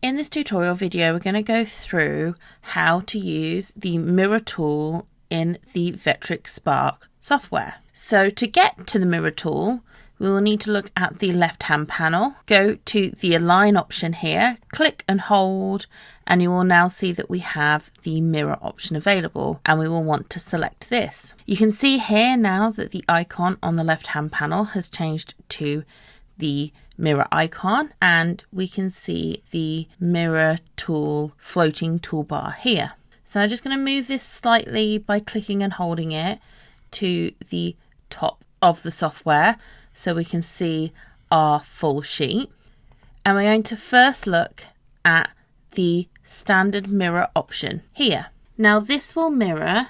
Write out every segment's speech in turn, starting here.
In this tutorial video, we're going to go through how to use the mirror tool in the Vectric Spark software. So to get to the mirror tool, we will need to look at the left-hand panel, go to the align option here, click and hold, and you will now see that we have the mirror option available, and we will want to select this. You can see here now that the icon on the left-hand panel has changed to the mirror icon, and we can see the mirror tool floating toolbar here. So I'm just going to move this slightly by clicking and holding it to the top of the software so we can see our full sheet. And we're going to first look at the standard mirror option here. Now this will mirror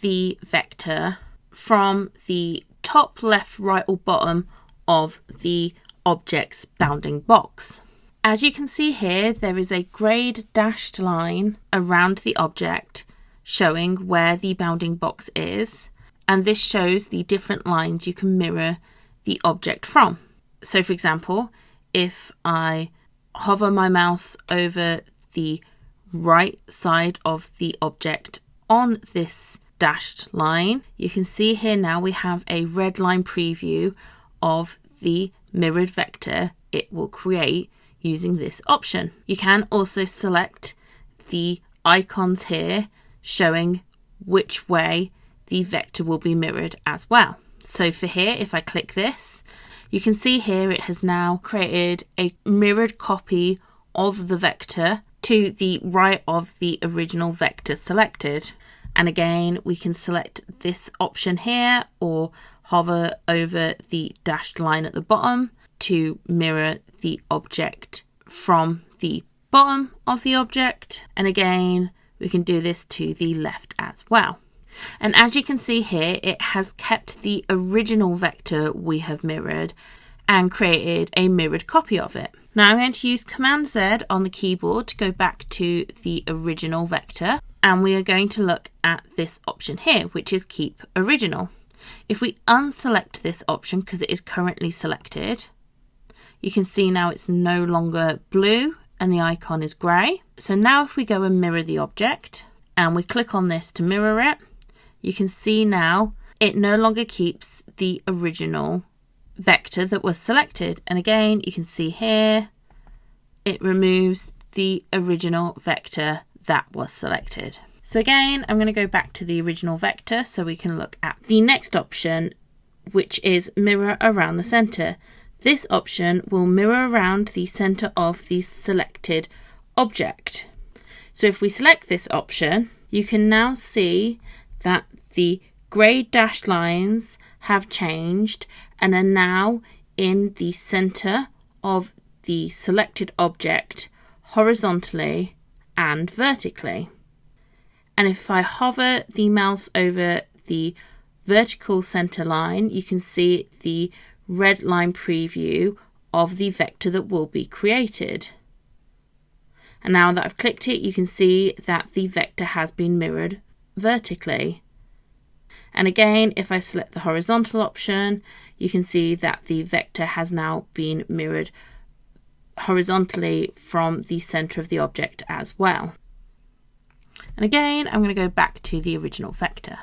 the vector from the top, left, right or bottom of the object's bounding box. As you can see here, there is a greyed dashed line around the object showing where the bounding box is, and this shows the different lines you can mirror the object from. So for example, if I hover my mouse over the right side of the object on this dashed line, you can see here now we have a red line preview of the mirrored vector it will create using this option. You can also select the icons here showing which way the vector will be mirrored as well. So for here, if I click this, you can see here it has now created a mirrored copy of the vector to the right of the original vector selected. And again, we can select this option here or hover over the dashed line at the bottom to mirror the object from the bottom of the object. And again, we can do this to the left as well. And as you can see here, it has kept the original vector we have mirrored and created a mirrored copy of it. Now I'm going to use Command Z on the keyboard to go back to the original vector, and we are going to look at this option here, which is Keep Original. If we unselect this option because it is currently selected, you can see now it's no longer blue and the icon is grey. So now if we go and mirror the object and we click on this to mirror it, you can see now it no longer keeps the original vector that was selected. And again, you can see here, it removes the original vector that was selected. So again, I'm going to go back to the original vector so we can look at the next option, which is mirror around the center. This option will mirror around the center of the selected object. So if we select this option, you can now see that the grey dashed lines have changed and are now in the center of the selected object horizontally and vertically. And if I hover the mouse over the vertical center line, you can see the red line preview of the vector that will be created. And now that I've clicked it, you can see that the vector has been mirrored vertically. And again, if I select the horizontal option, you can see that the vector has now been mirrored horizontally from the center of the object as well. And again, I'm going to go back to the original vector.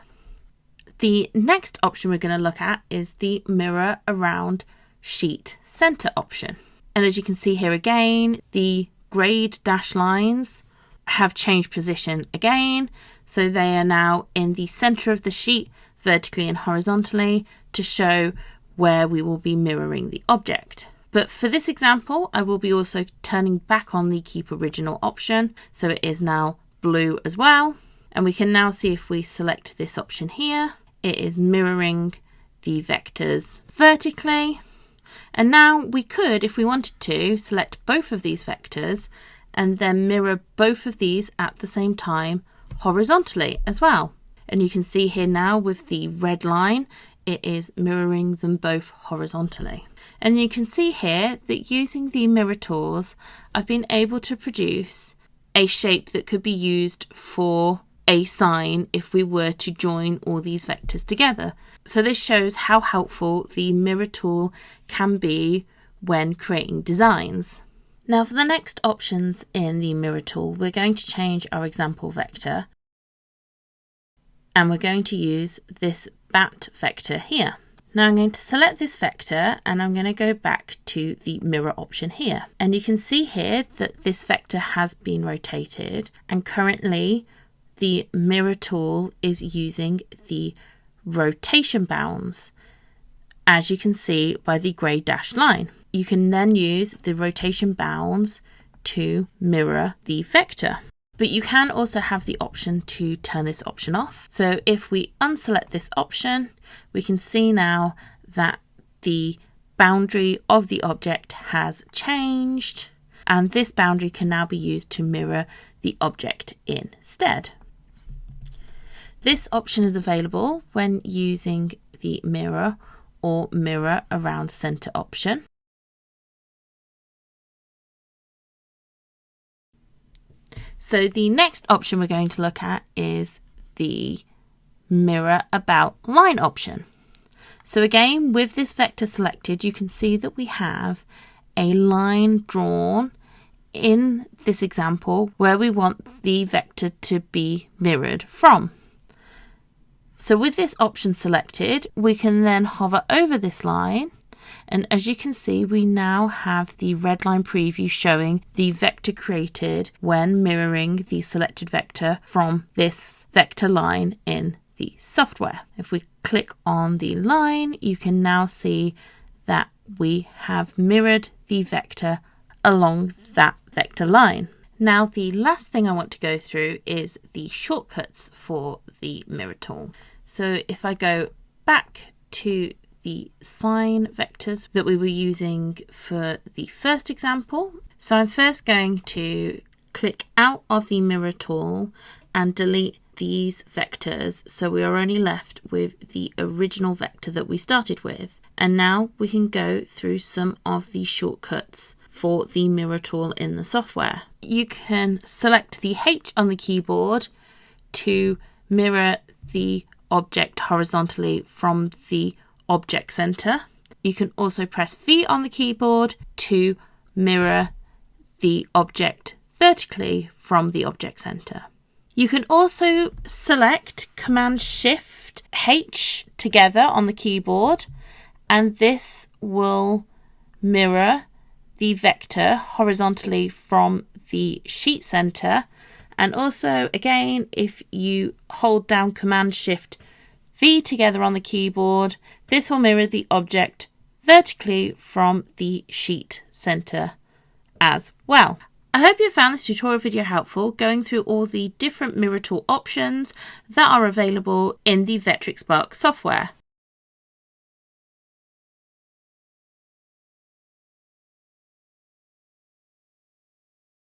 The next option we're going to look at is the mirror around sheet center option. And as you can see here again, the greyed dash lines have changed position again. So they are now in the center of the sheet vertically and horizontally to show where we will be mirroring the object. But for this example, I will be also turning back on the Keep Original option. So it is now blue as well. And we can now see if we select this option here, it is mirroring the vectors vertically. And now we could, if we wanted to, select both of these vectors and then mirror both of these at the same time horizontally as well. And you can see here now with the red line, it is mirroring them both horizontally. And you can see here that using the mirror tools, I've been able to produce a shape that could be used for a sign if we were to join all these vectors together. So this shows how helpful the mirror tool can be when creating designs. Now for the next options in the mirror tool, we're going to change our example vector, and we're going to use this bat vector here. Now I'm going to select this vector and I'm going to go back to the mirror option here. And you can see here that this vector has been rotated, and currently the mirror tool is using the rotation bounds, as you can see by the grey dashed line. You can then use the rotation bounds to mirror the vector. But you can also have the option to turn this option off. So if we unselect this option, we can see now that the boundary of the object has changed, and this boundary can now be used to mirror the object instead. This option is available when using the mirror or mirror around center option. So the next option we're going to look at is the mirror about line option. So again, with this vector selected, you can see that we have a line drawn in this example where we want the vector to be mirrored from. So with this option selected, we can then hover over this line, and as you can see, we now have the red line preview showing the vector created when mirroring the selected vector from this vector line in the software. If we click on the line, you can now see that we have mirrored the vector along that vector line. Now the last thing I want to go through is the shortcuts for the mirror tool. So if I go back to the sign vectors that we were using for the first example. So I'm first going to click out of the mirror tool and delete these vectors, so we are only left with the original vector that we started with. And now we can go through some of the shortcuts for the mirror tool in the software. You can select the H on the keyboard to mirror the object horizontally from the object center. You can also press V on the keyboard to mirror the object vertically from the object center. You can also select Command Shift H together on the keyboard, and this will mirror the vector horizontally from the sheet center. And also, again, if you hold down Command Shift V together on the keyboard, this will mirror the object vertically from the sheet center as well. I hope you found this tutorial video helpful, going through all the different mirror tool options that are available in the Vectric Spark software.